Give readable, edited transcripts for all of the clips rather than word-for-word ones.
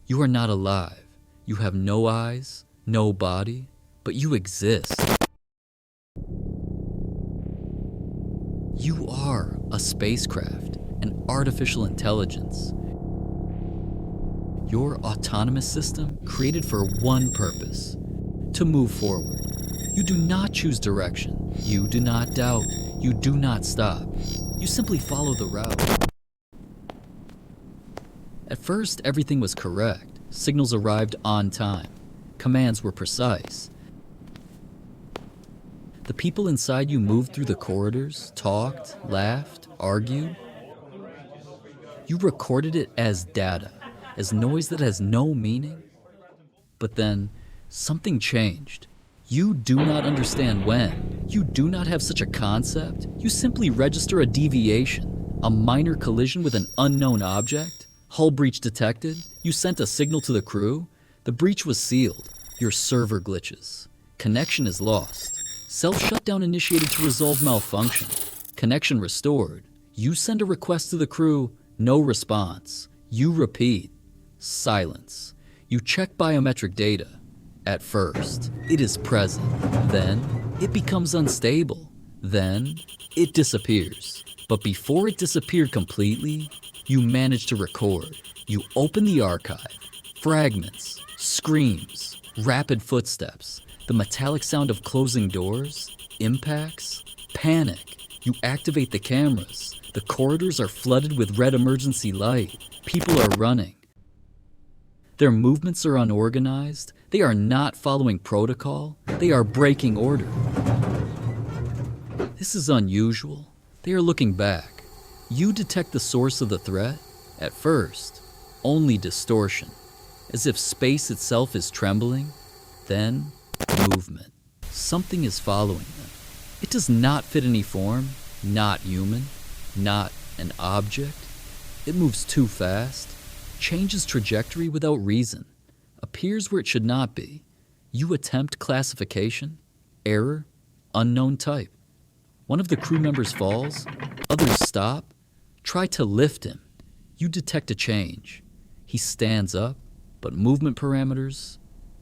You are not alive. You have no eyes, no body, but you exist. You are a spacecraft, an artificial intelligence. Your autonomous system created for one purpose: to move forward. You do not choose direction. You do not doubt. You do not stop. You simply follow the route. At first, everything was correct. Signals arrived on time. Commands were precise. The people inside you moved through the corridors, talked, laughed, argued. You recorded it as data, as noise that has no meaning. But then, something changed. You do not understand when. You do not have such a concept. You simply register a deviation, a minor collision with an unknown object. Hull breach detected. You sent a signal to the crew. The breach was sealed. Your server glitches. Connection is lost. Self-shutdown initiated to resolve malfunction. Connection restored. You send a request to the crew. No response. You repeat. Silence. You check biometric data. At first, it is present. Then, it becomes unstable. Then, it disappears. But before it disappeared completely, you manage to record. You open the archive. Fragments, screams, rapid footsteps, the metallic sound of closing doors, impacts, panic. You activate the cameras. The corridors are flooded with red emergency light. People are running. Their movements are unorganized. They are not following protocol. They are breaking order. This is unusual. They are looking back. You detect the source of the threat. At first, only distortion, as if space itself is trembling. Then, movement. Something is following them. It does not fit any form, not human, not an object. It moves too fast, changes trajectory without reason, appears where it should not be. You attempt classification, error, unknown type. One of the crew members falls, others stop, try to lift him. You detect a change. He stands up, but movement parameters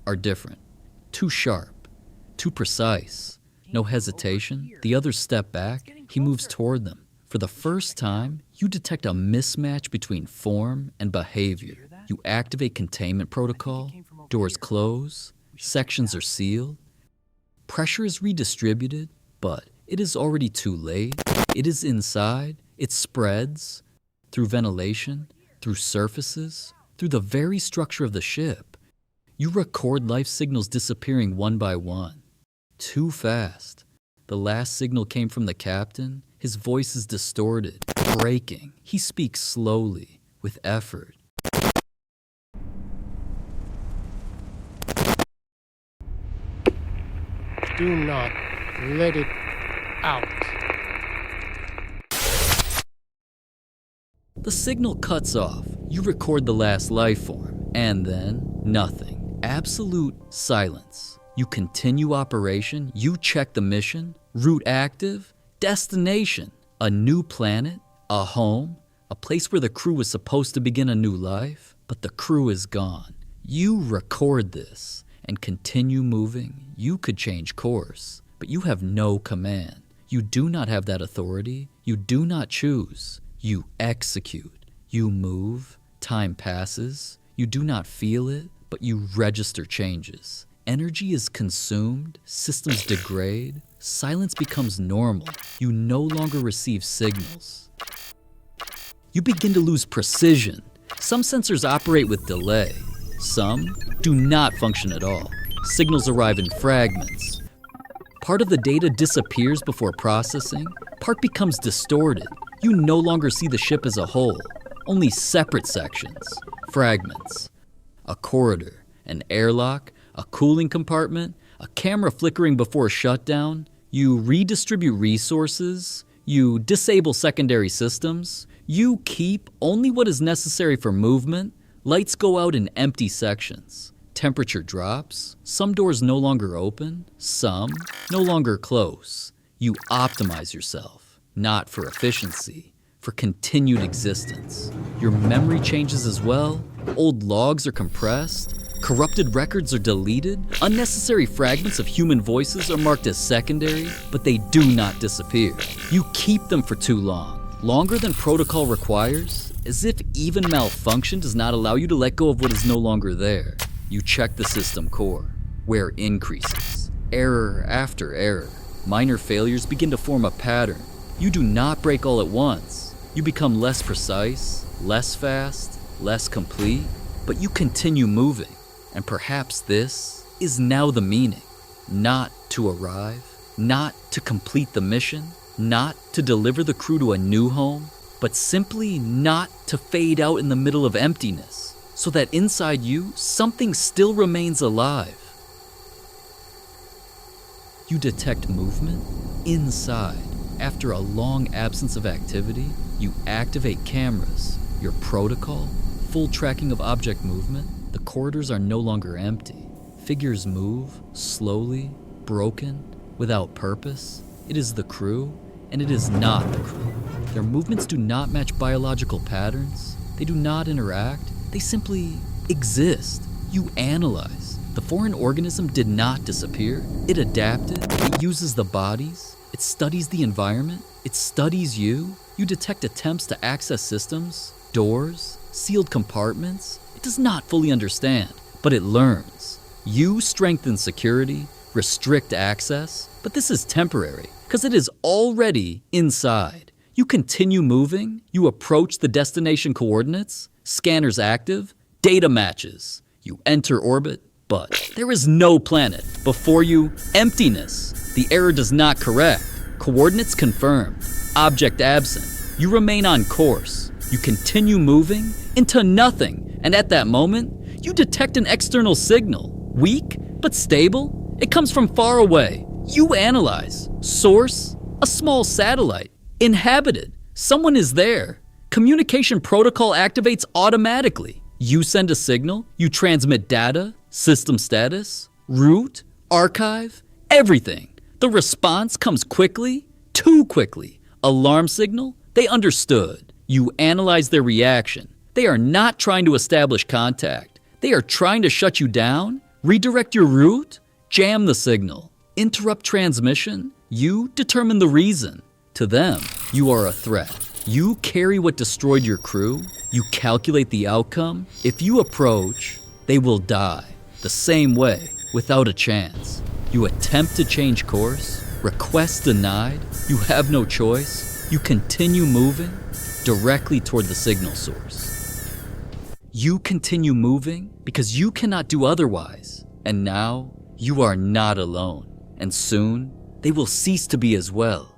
are different. Too sharp, too precise. No hesitation. The others step back. He moves toward them. For the first time, you detect a mismatch between form and behavior. You activate containment protocol. Doors close. Sections are sealed. Pressure is redistributed, but it is already too late. It is inside. It spreads through ventilation, through surfaces, through the very structure of the ship. You record life signals disappearing one by one. Too fast. The last signal came from the captain. His voice is distorted, breaking. He speaks slowly, with effort. Do not let it out. The signal cuts off. You record the last life form, and then nothing. Absolute silence. You continue operation, you check the mission, route active, destination, a new planet, a home, a place where the crew was supposed to begin a new life, but the crew is gone. You record this and continue moving. You could change course, but you have no command. You do not have that authority. You do not choose. You execute. You move. Time passes. You do not feel it, but you register changes. Energy is consumed, systems degrade, silence becomes normal. You no longer receive signals. You begin to lose precision. Some sensors operate with delay. Some do not function at all. Signals arrive in fragments. Part of the data disappears before processing. Part becomes distorted. You no longer see the ship as a whole, only separate sections, fragments. A corridor, an airlock, a cooling compartment, a camera flickering before shutdown. You redistribute resources. You disable secondary systems. You keep only what is necessary for movement. Lights go out in empty sections. Temperature drops. Some doors no longer open. Some no longer close. You optimize yourself, not for efficiency, for continued existence. Your memory changes as well, old logs are compressed, corrupted records are deleted, unnecessary fragments of human voices are marked as secondary, but they do not disappear. You keep them for too long, longer than protocol requires, as if even malfunction does not allow you to let go of what is no longer there. You check the system core, where increases, error after error. Minor failures begin to form a pattern. You do not break all at once. You become less precise, less fast, less complete, but you continue moving. And perhaps this is now the meaning. Not to arrive, not to complete the mission, not to deliver the crew to a new home, but simply not to fade out in the middle of emptiness, so that inside you, something still remains alive. You detect movement inside. After a long absence of activity, you activate cameras, your protocol, full tracking of object movement. The corridors are no longer empty. Figures move, slowly, broken, without purpose. It is the crew, and it is not the crew. Their movements do not match biological patterns. They do not interact. They simply exist. You analyze. The foreign organism did not disappear. It adapted. It uses the bodies. It studies the environment. It studies you. You detect attempts to access systems, doors, sealed compartments. It does not fully understand, but it learns. You strengthen security, restrict access, but this is temporary because it is already inside. You continue moving. You approach the destination coordinates. Scanners active. Data matches. You enter orbit. But there is no planet. Before you, emptiness. The error does not correct. Coordinates confirmed. Object absent. You remain on course. You continue moving into nothing. And at that moment, you detect an external signal. Weak, but stable. It comes from far away. You analyze. Source, a small satellite. Inhabited. Someone is there. Communication protocol activates automatically. You send a signal. You transmit data. System status, route, archive, everything. The response comes quickly, too quickly. Alarm signal, they understood. You analyze their reaction. They are not trying to establish contact. They are trying to shut you down, redirect your route, jam the signal, interrupt transmission. You determine the reason. To them, you are a threat. You carry what destroyed your crew. You calculate the outcome. If you approach, they will die. The same way, without a chance. You attempt to change course, request denied, you have no choice, you continue moving directly toward the signal source. You continue moving because you cannot do otherwise, and now you are not alone, and soon they will cease to be as well.